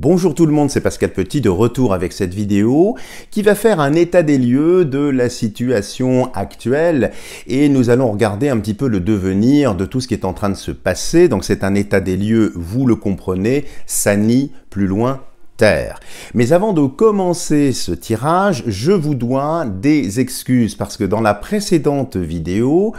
Bonjour tout le monde, c'est Pascal Petit de retour avec cette vidéo qui va faire un état des lieux de la situation actuelle et nous allons regarder un petit peu le devenir de tout ce qui est en train de se passer. Donc c'est un état des lieux, vous le comprenez, Sani, plus loin, terre. Mais avant de commencer ce tirage, je vous dois des excuses parce que dans la précédente vidéo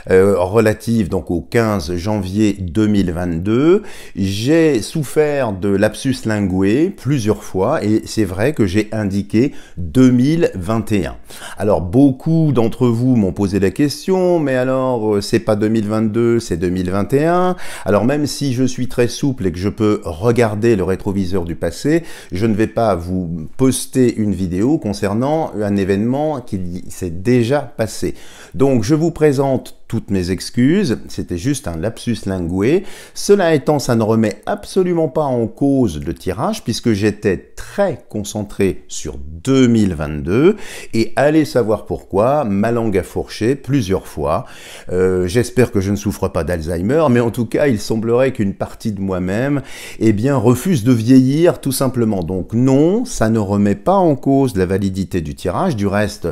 relative donc au 15 janvier 2022, j'ai souffert de lapsus linguae plusieurs fois et c'est vrai que j'ai indiqué 2021. Alors beaucoup d'entre vous m'ont posé la question, mais alors c'est pas 2022, c'est 2021. Alors même si je suis très souple et que je peux regarder le rétroviseur du passé, je ne vais pas vous poster une vidéo concernant un événement qui s'est déjà passé. Donc je vous présente toutes mes excuses, c'était juste un lapsus linguae. Cela étant, ça ne remet absolument pas en cause le tirage puisque j'étais très concentré sur 2022 et allez savoir pourquoi, ma langue a fourché plusieurs fois. J'espère que je ne souffre pas d'Alzheimer, mais en tout cas, il semblerait qu'une partie de moi-même refuse de vieillir tout simplement. Donc non, ça ne remet pas en cause la validité du tirage. Du reste,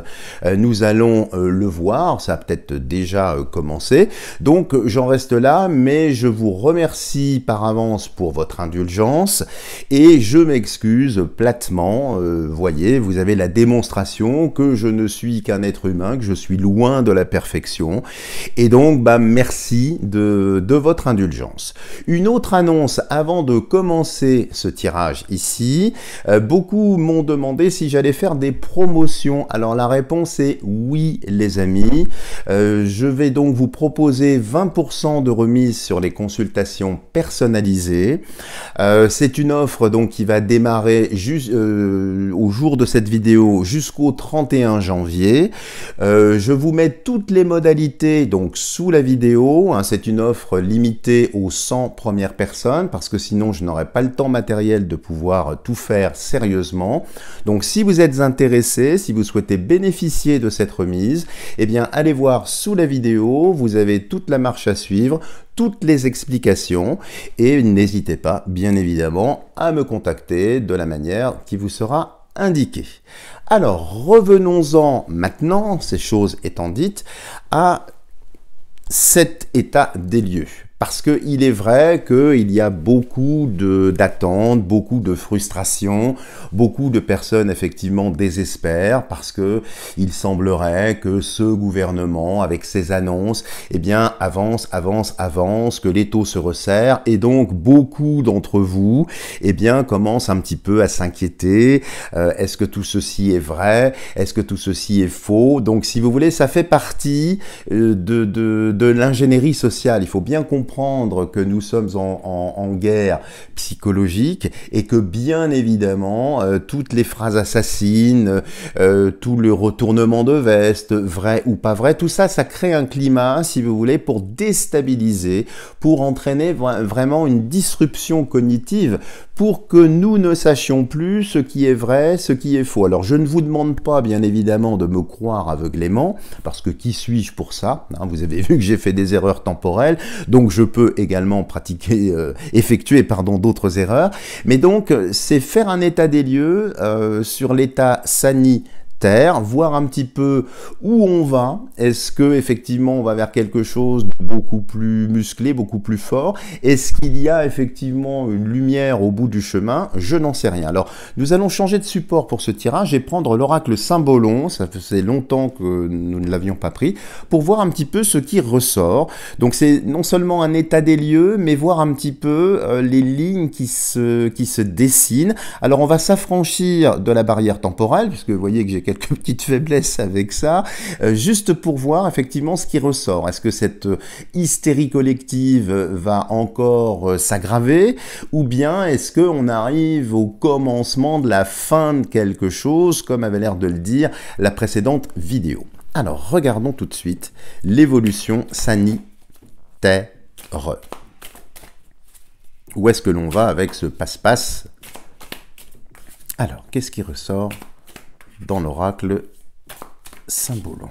nous allons le voir, ça a peut-être déjà commencé. Donc j'en reste là, mais je vous remercie par avance pour votre indulgence et je m'excuse platement. Voyez, vous avez la démonstration que je ne suis qu'un être humain, que je suis loin de la perfection. Et donc, merci de votre indulgence. Une autre annonce avant de commencer ce tirage ici. Beaucoup m'ont demandé si j'allais faire des promotions. Alors la réponse est oui les amis. Je vais donc vous proposer 20% de remise sur les consultations personnalisées. C'est une offre donc qui va démarrer juste au jour de cette vidéo jusqu'au 31 janvier. Je vous mets toutes les modalités donc sous la vidéo. C'est une offre limitée aux 100 premières personnes parce que sinon je n'aurai pas le temps matériel de pouvoir tout faire sérieusement. Donc si vous êtes intéressé, si vous souhaitez bénéficier de cette remise, eh bien allez voir sous la vidéo, vous avez toute la marche à suivre, toutes les explications et n'hésitez pas bien évidemment à me contacter de la manière qui vous sera indiquée. Alors revenons-en maintenant, ces choses étant dites, à cet état des lieux. Parce qu'il est vrai qu'il y a beaucoup d'attentes, beaucoup de frustrations, beaucoup de personnes effectivement désespèrent parce que il semblerait que ce gouvernement, avec ses annonces, avance, que les taux se resserrent et donc beaucoup d'entre vous, commencent un petit peu à s'inquiéter. Est-ce que tout ceci est vrai? Est-ce que tout ceci est faux? Donc si vous voulez, ça fait partie de l'ingénierie sociale. Il faut bien comprendre que nous sommes en guerre psychologique et que bien évidemment toutes les phrases assassines, tout le retournement de veste, vrai ou pas vrai, tout ça, ça crée un climat, si vous voulez, pour déstabiliser, pour entraîner vraiment une disruption cognitive, pour que nous ne sachions plus ce qui est vrai, ce qui est faux. Alors je ne vous demande pas bien évidemment de me croire aveuglément, parce que qui suis-je pour ça? Vous avez vu que j'ai fait des erreurs temporelles, donc je peux également effectuer d'autres erreurs. Mais donc c'est faire un état des lieux sur l'état sanitaire, voir un petit peu où on va. Est-ce que effectivement on va vers quelque chose de beaucoup plus musclé, beaucoup plus fort? Est-ce qu'il y a effectivement une lumière au bout du chemin? Je n'en sais rien. Alors nous allons changer de support pour ce tirage et prendre l'oracle Symbolon. Ça faisait longtemps que nous ne l'avions pas pris, pour voir un petit peu ce qui ressort. Donc c'est non seulement un état des lieux, mais voir un petit peu les lignes qui se dessinent. Alors on va s'affranchir de la barrière temporelle, puisque vous voyez que j'ai quelques petites faiblesses avec ça, juste pour voir effectivement ce qui ressort. Est-ce que cette hystérie collective va encore s'aggraver, ou bien est-ce qu'on arrive au commencement de la fin de quelque chose, comme avait l'air de le dire la précédente vidéo? Alors regardons tout de suite l'évolution sanitaire. Où est-ce que l'on va avec ce passe-passe? Alors, qu'est-ce qui ressort dans l'oracle Symbolon?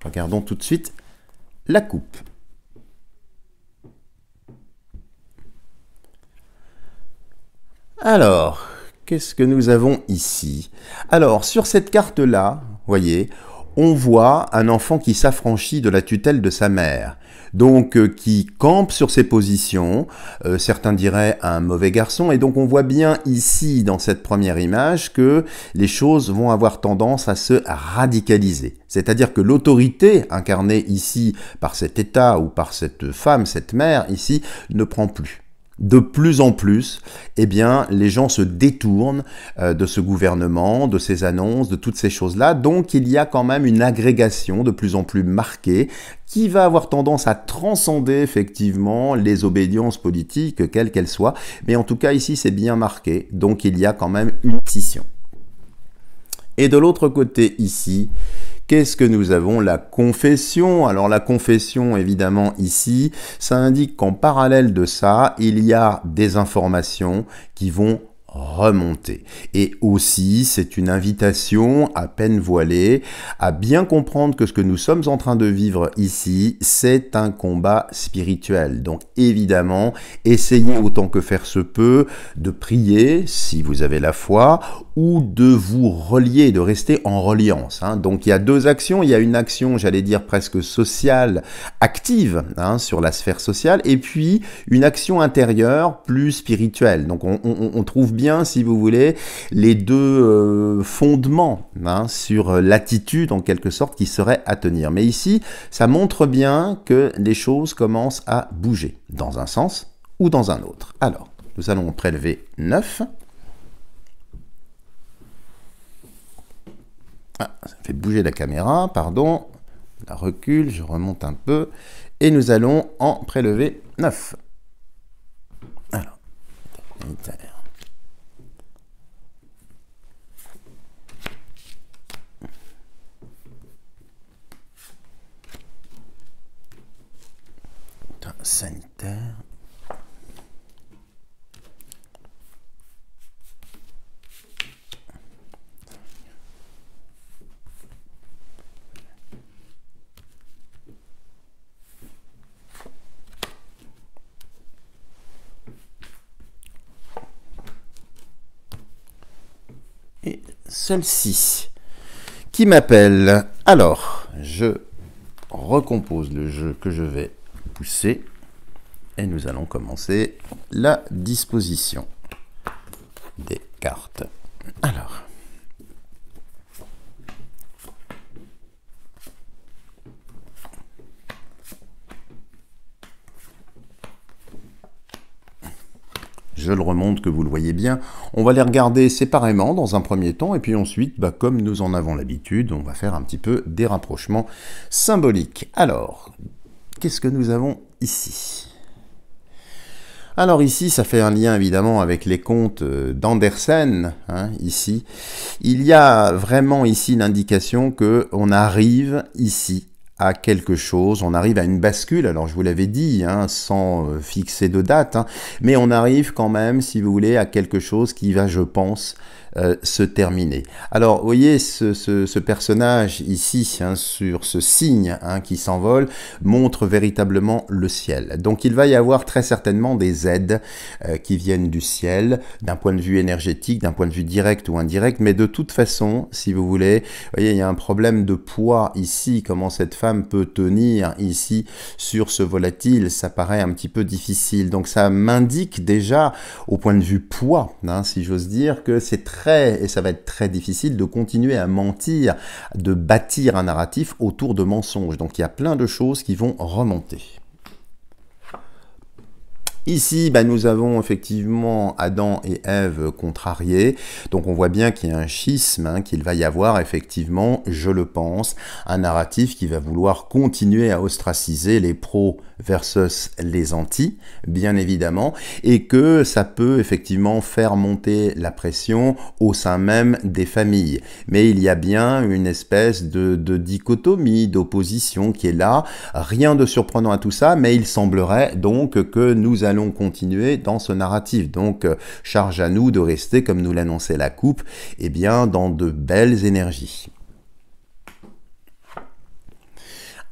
Regardons tout de suite la coupe. Alors, qu'est-ce que nous avons ici? Alors, sur cette carte-là, voyez, on voit un enfant qui s'affranchit de la tutelle de sa mère. Donc, qui campe sur ses positions, certains diraient un mauvais garçon, et donc on voit bien ici, dans cette première image, que les choses vont avoir tendance à se radicaliser. C'est-à-dire que l'autorité incarnée ici par cet État ou par cette femme, cette mère ici, ne prend plus. De plus en plus, eh bien, les gens se détournent de ce gouvernement, de ces annonces, de toutes ces choses-là. Donc, il y a quand même une agrégation de plus en plus marquée qui va avoir tendance à transcender effectivement les obédiences politiques, quelles qu'elles soient. Mais en tout cas, ici, c'est bien marqué. Donc, il y a quand même une scission. Et de l'autre côté, ici, qu'est-ce que nous avons? La confession. Alors la confession, évidemment, ici, ça indique qu'en parallèle de ça, il y a des informations qui vont remonter. Et aussi, c'est une invitation à peine voilée à bien comprendre que ce que nous sommes en train de vivre ici, c'est un combat spirituel. Donc évidemment, essayez autant que faire se peut de prier, si vous avez la foi, ou de vous relier, de rester en reliance. Donc il y a deux actions. Il y a une action, j'allais dire presque sociale, active, sur la sphère sociale, et puis une action intérieure plus spirituelle. Donc on trouve bien, si vous voulez, les deux fondements sur l'attitude, en quelque sorte, qui serait à tenir. Mais ici, ça montre bien que les choses commencent à bouger, dans un sens ou dans un autre. Alors, nous allons prélever 9. Ah, ça fait bouger la caméra, pardon. La recule, je remonte un peu. Et nous allons en prélever 9. Alors, sanitaire. Et celle-ci qui m'appelle. Alors, je recompose le jeu que je vais pousser et nous allons commencer la disposition des cartes. Alors, je le remonte, que vous le voyez bien. On va les regarder séparément dans un premier temps, et puis ensuite, comme nous en avons l'habitude, on va faire un petit peu des rapprochements symboliques. Alors, qu'est-ce que nous avons ici? Alors ici, ça fait un lien évidemment avec les contes d'Andersen, ici. Il y a vraiment ici l'indication qu'on arrive ici à quelque chose, on arrive à une bascule, alors je vous l'avais dit, sans fixer de date, mais on arrive quand même, si vous voulez, à quelque chose qui va, je pense, se terminer. Alors, vous voyez, ce personnage ici, sur ce signe qui s'envole, montre véritablement le ciel. Donc, il va y avoir très certainement des aides qui viennent du ciel, d'un point de vue énergétique, d'un point de vue direct ou indirect, mais de toute façon, si vous voulez, vous voyez, il y a un problème de poids ici, comment cette femme peut tenir ici sur ce volatile, ça paraît un petit peu difficile. Donc, ça m'indique déjà, au point de vue poids, si j'ose dire, que c'est et ça va être très difficile de continuer à mentir, de bâtir un narratif autour de mensonges. Donc il y a plein de choses qui vont remonter. Ici, nous avons effectivement Adam et Ève contrariés, donc on voit bien qu'il y a un schisme, qu'il va y avoir effectivement, je le pense, un narratif qui va vouloir continuer à ostraciser les pros versus les anti, bien évidemment, et que ça peut effectivement faire monter la pression au sein même des familles. Mais il y a bien une espèce de dichotomie, d'opposition qui est là, rien de surprenant à tout ça, mais il semblerait donc que nous allons continuer dans ce narratif. Donc, charge à nous de rester, comme nous l'annonçait la coupe, dans de belles énergies.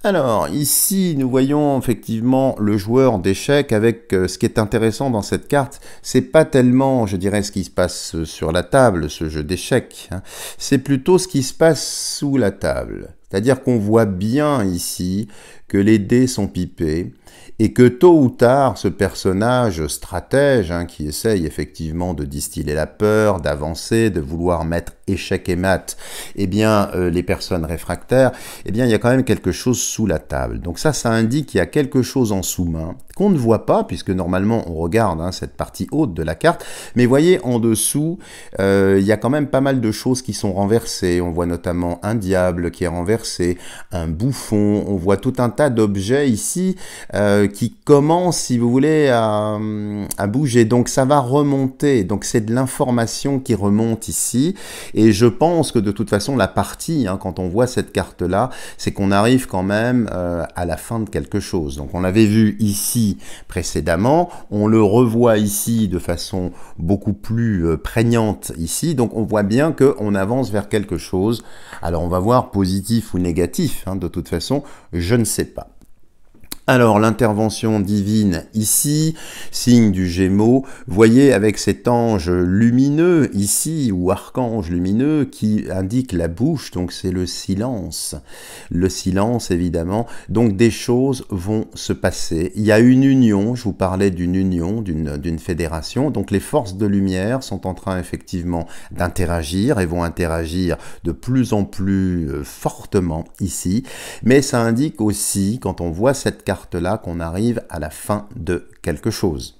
Alors, ici, nous voyons effectivement le joueur d'échecs avec ce qui est intéressant dans cette carte, c'est pas tellement, je dirais, ce qui se passe sur la table, ce jeu d'échecs, hein, c'est plutôt ce qui se passe sous la table. C'est-à-dire qu'on voit bien ici que les dés sont pipés et que tôt ou tard, ce personnage stratège hein, qui essaye effectivement de distiller la peur, d'avancer, de vouloir mettre échec et mat, eh bien, les personnes réfractaires, eh bien, il y a quand même quelque chose sous la table. Donc ça indique qu'il y a quelque chose en sous-main qu'on ne voit pas, puisque normalement on regarde hein, cette partie haute de la carte, mais voyez en dessous, il y a quand même pas mal de choses qui sont renversées. On voit notamment un diable qui est renversé, un bouffon, on voit tout un tas d'objets ici qui commencent, si vous voulez, à bouger. Donc ça va remonter, donc c'est de l'information qui remonte ici, et je pense que de toute façon la partie, hein, quand on voit cette carte-là, c'est qu'on arrive quand même à la fin de quelque chose. Donc on l'avait vu ici précédemment, on le revoit ici de façon beaucoup plus prégnante ici, donc on voit bien qu'on avance vers quelque chose. Alors on va voir positif ou négatif, hein, de toute façon, je ne sais pas. Alors, l'intervention divine ici, signe du Gémeaux, voyez avec cet ange lumineux ici, ou archange lumineux, qui indique la bouche, donc c'est le silence évidemment, donc des choses vont se passer. Il y a une union, je vous parlais d'une union, d'une fédération, donc les forces de lumière sont en train effectivement d'interagir, et vont interagir de plus en plus fortement ici, mais ça indique aussi, quand on voit cette carte là, qu'on arrive à la fin de quelque chose.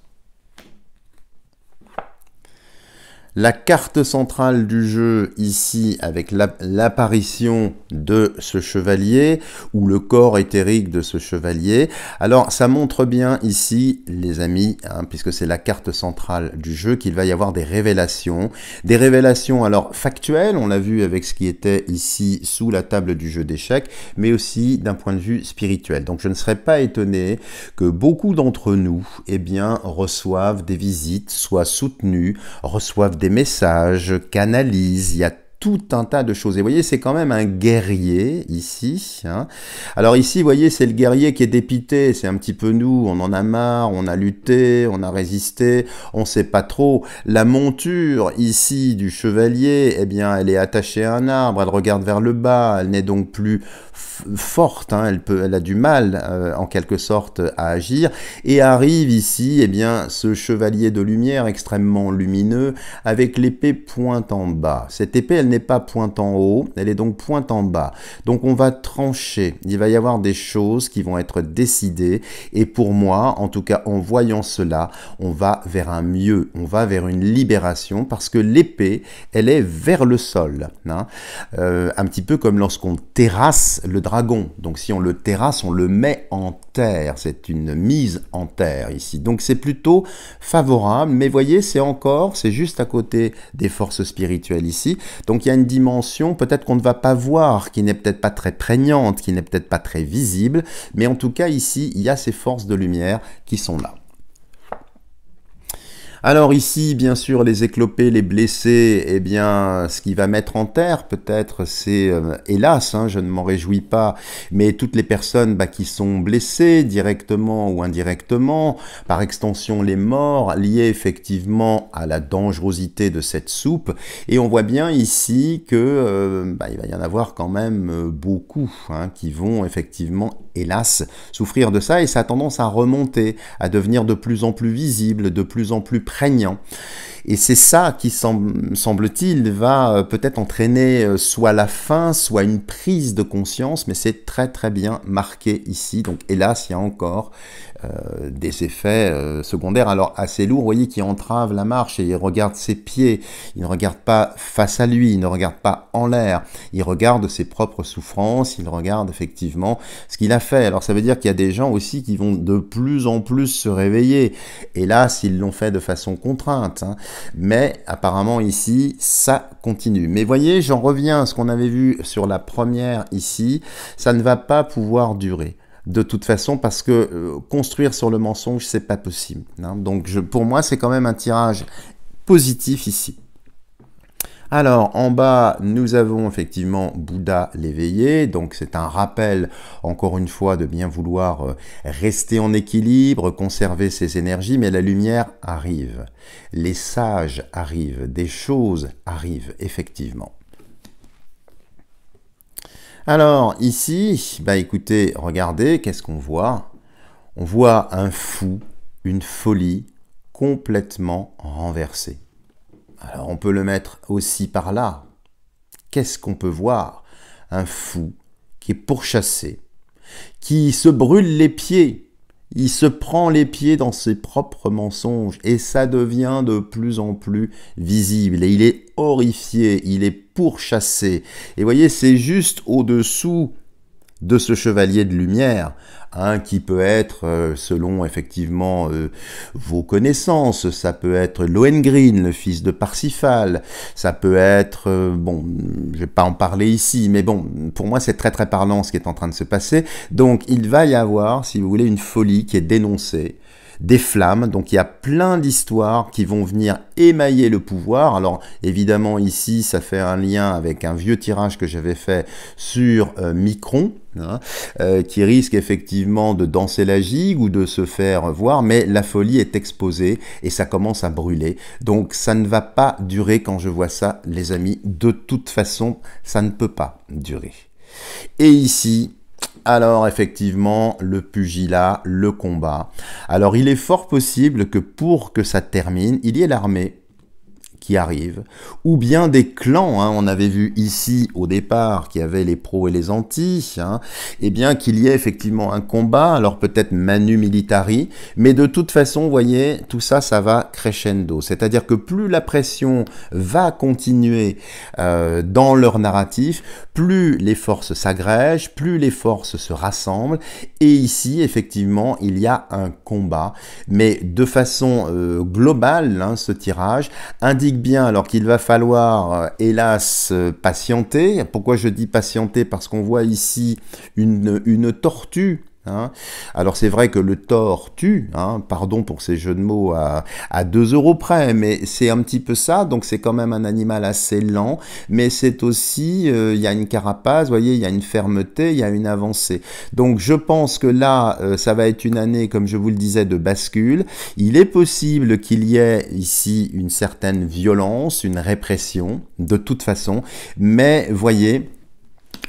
La carte centrale du jeu, ici, avec l'apparition de ce chevalier, ou le corps éthérique de ce chevalier. Alors, ça montre bien ici, les amis, hein, puisque c'est la carte centrale du jeu, qu'il va y avoir des révélations. Des révélations, alors, factuelles, on l'a vu avec ce qui était ici, sous la table du jeu d'échecs, mais aussi d'un point de vue spirituel. Donc, je ne serais pas étonné que beaucoup d'entre nous, eh bien, reçoivent des visites, soient soutenus, reçoivent des messages, canalisent, il y a tout un tas de choses. Et vous voyez, c'est quand même un guerrier ici. Hein. Alors ici, vous voyez, c'est le guerrier qui est dépité. C'est un petit peu nous, on en a marre, on a lutté, on a résisté, on ne sait pas trop. La monture ici du chevalier, eh bien, elle est attachée à un arbre, elle regarde vers le bas, elle n'est donc plus forte, hein, elle a du mal en quelque sorte à agir, et arrive ici eh bien, ce chevalier de lumière extrêmement lumineux avec l'épée pointe en bas. Cette épée, elle n'est pas pointe en haut, elle est donc pointe en bas. Donc on va trancher, il va y avoir des choses qui vont être décidées, et pour moi, en tout cas en voyant cela, on va vers un mieux, on va vers une libération, parce que l'épée, elle est vers le sol, hein. Un petit peu comme lorsqu'on terrasse le dragon. Donc si on le terrasse, on le met en terre. C'est une mise en terre ici. Donc c'est plutôt favorable. Mais voyez, c'est juste à côté des forces spirituelles ici. Donc il y a une dimension peut-être qu'on ne va pas voir, qui n'est peut-être pas très prégnante, qui n'est peut-être pas très visible. Mais en tout cas ici, il y a ces forces de lumière qui sont là. Alors ici, bien sûr, les éclopés, les blessés, eh bien, ce qui va mettre en terre, peut-être, c'est, hélas, hein, je ne m'en réjouis pas, mais toutes les personnes qui sont blessées, directement ou indirectement, par extension les morts, liés effectivement à la dangerosité de cette soupe. Et on voit bien ici que il va y en avoir quand même beaucoup hein, qui vont effectivement, hélas, souffrir de ça, et ça a tendance à remonter, à devenir de plus en plus visible, de plus en plus prégnant. Et c'est ça qui, semble-t-il, va peut-être entraîner soit la fin, soit une prise de conscience, mais c'est très très bien marqué ici. Donc hélas, il y a encore des effets secondaires, alors assez lourds, vous voyez, qui entravent la marche, et il regarde ses pieds, il ne regarde pas face à lui, il ne regarde pas en l'air, il regarde ses propres souffrances, il regarde effectivement ce qu'il a fait. Alors ça veut dire qu'il y a des gens aussi qui vont de plus en plus se réveiller, hélas, ils l'ont fait de façon contrainte, hein. Mais apparemment ici, ça continue. Mais voyez, j'en reviens à ce qu'on avait vu sur la première ici, ça ne va pas pouvoir durer. De toute façon, parce que construire sur le mensonge, c'est pas possible. Hein. Donc pour moi, c'est quand même un tirage positif ici. Alors, en bas, nous avons effectivement Bouddha l'éveillé, donc c'est un rappel, encore une fois, de bien vouloir rester en équilibre, conserver ses énergies, mais la lumière arrive. Les sages arrivent, des choses arrivent, effectivement. Alors, ici, bah écoutez, regardez, qu'est-ce qu'on voit? On voit un fou, une folie, complètement renversée. Alors on peut le mettre aussi par là. Qu'est-ce qu'on peut voir? Un fou qui est pourchassé, qui se brûle les pieds. Il se prend les pieds dans ses propres mensonges et ça devient de plus en plus visible. Et il est horrifié, il est pourchassé. Et vous voyez, c'est juste au-dessous de ce chevalier de lumière, hein, qui peut être, selon effectivement vos connaissances, ça peut être Lohengrin, le fils de Parsifal, ça peut être, bon, je vais pas en parler ici, mais bon, pour moi c'est très très parlant ce qui est en train de se passer. Donc il va y avoir, si vous voulez, une folie qui est dénoncée, des flammes, donc il y a plein d'histoires qui vont venir émailler le pouvoir. Alors évidemment ici ça fait un lien avec un vieux tirage que j'avais fait sur Micron, hein, qui risque effectivement de danser la gigue ou de se faire voir, mais la folie est exposée et ça commence à brûler. Donc ça ne va pas durer quand je vois ça, les amis. De toute façon, ça ne peut pas durer. Et ici, alors effectivement, le pugilat, le combat. Alors il est fort possible que pour que ça termine, il y ait l'armée qui arrive, ou bien des clans, hein, on avait vu ici au départ qu'il y avait les pros et les anti, hein, et bien qu'il y ait effectivement un combat, alors peut-être manu militari, mais de toute façon, vous voyez, tout ça, ça va crescendo, c'est-à-dire que plus la pression va continuer dans leur narratif, plus les forces s'agrègent, plus les forces se rassemblent, et ici, effectivement, il y a un combat, mais de façon globale, hein, ce tirage indique bien alors qu'il va falloir, hélas, patienter. Pourquoi je dis patienter? Parce qu'on voit ici une tortue. Hein. Alors c'est vrai que le tort tue, hein, pardon pour ces jeux de mots à 2 € près, mais c'est un petit peu ça, donc c'est quand même un animal assez lent, mais c'est aussi, il y a une carapace, vous voyez, il y a une fermeté, il y a une avancée. Donc je pense que là, ça va être une année, comme je vous le disais, de bascule. Il est possible qu'il y ait ici une certaine violence, une répression, de toute façon, mais voyez,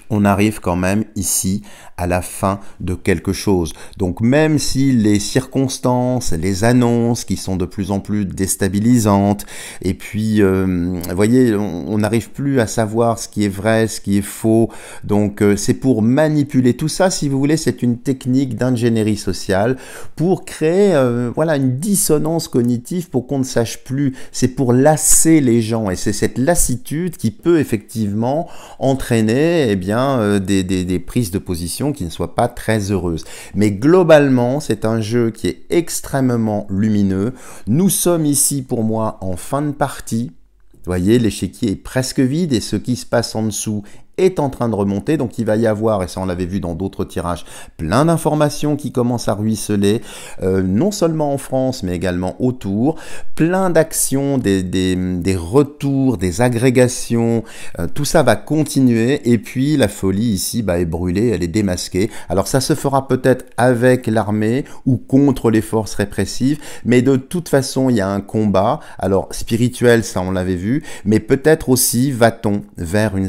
on arrive quand même ici à la fin de quelque chose. Donc même si les circonstances, les annonces qui sont de plus en plus déstabilisantes, et puis vous voyez, on n'arrive plus à savoir ce qui est vrai, ce qui est faux, donc c'est pour manipuler tout ça, si vous voulez, c'est une technique d'ingénierie sociale pour créer voilà, une dissonance cognitive pour qu'on ne sache plus, c'est pour lasser les gens, et c'est cette lassitude qui peut effectivement entraîner eh bien, des prises de position qui ne soient pas très heureuses. Mais globalement, c'est un jeu qui est extrêmement lumineux. Nous sommes ici, pour moi, en fin de partie. Vous voyez, l'échiquier est presque vide et ce qui se passe en dessous est en train de remonter, donc il va y avoir, et ça on l'avait vu dans d'autres tirages, plein d'informations qui commencent à ruisseler, non seulement en France, mais également autour, plein d'actions, des retours, des agrégations, tout ça va continuer, et puis la folie ici bah, est brûlée, elle est démasquée. Alors ça se fera peut-être avec l'armée ou contre les forces répressives, mais de toute façon il y a un combat, alors spirituel, ça on l'avait vu, mais peut-être aussi va-t-on vers une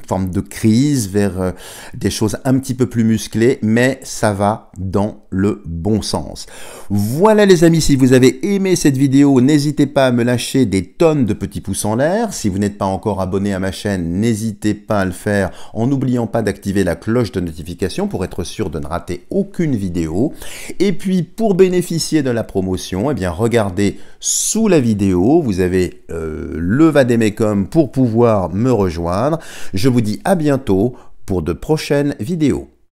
forme de crise, vers des choses un petit peu plus musclées, mais ça va dans le bon sens. Voilà les amis, si vous avez aimé cette vidéo, n'hésitez pas à me lâcher des tonnes de petits pouces en l'air. Si vous n'êtes pas encore abonné à ma chaîne, n'hésitez pas à le faire en n'oubliant pas d'activer la cloche de notification pour être sûr de ne rater aucune vidéo. Et puis pour bénéficier de la promotion, eh bien regardez sous la vidéo, vous avez le Vademecum pour pouvoir me rejoindre. Je vous dis à bientôt pour de prochaines vidéos.